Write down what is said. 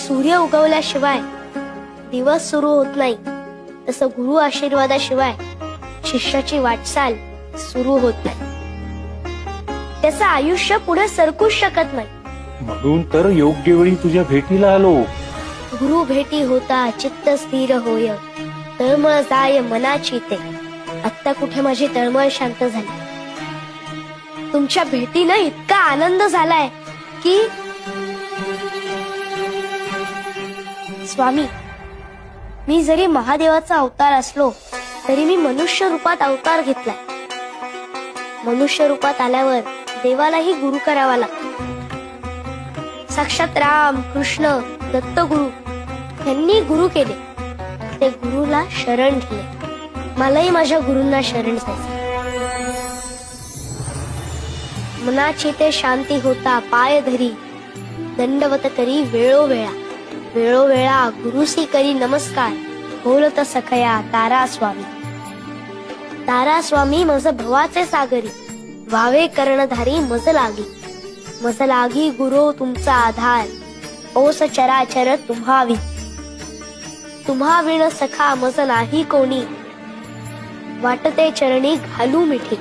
सूर्य उगवल्याशिवाय दिवस सुरू होत नाही, तसं गुरु आशीर्वादाशिवाय शिष्याची वाटचाल सुरू होत नाही. त्याचं आयुष्य पुढे सरकूच शकत नाही. म्हणून तर योग्य वेळी तुझ्या भेटीला आलो. गुरु भेटी होता चित्त स्थिर होय, तळमळ जाय मनाची ते. आत्ता कुठे माझी तळमळ शांत झाली. तुमच्या भेटीनं इतका आनंद झालाय की स्वामी, मी जरी महादेवाचा अवतार असलो तरी मी मनुष्य रूपात अवतार घेतलाय. मनुष्य रूपात आल्यावर देवालाही गुरु करावा लागतो. साक्षात राम कृष्ण दत्तगुरु यांनी गुरु केले, ते गुरुला शरण गेले. मलाही माझ्या गुरूंना शरण जायचं. मनाची ते शांती होता पाय धरी, दंडवत करी वेळोवेळा. वेळोवेळा गुरुसी करी नमस्कार, बोलत सखया तारा स्वामी. तारा स्वामी मज भवाचे सागरी, व्हावे कर्णधारी मज लागी. मज लागी गुरु तुमचा आधार, ओस चराचर तुम्हावी. तुम्हा विण सखा मज नाही कोणी, वाटते चरणी घालू मिठी.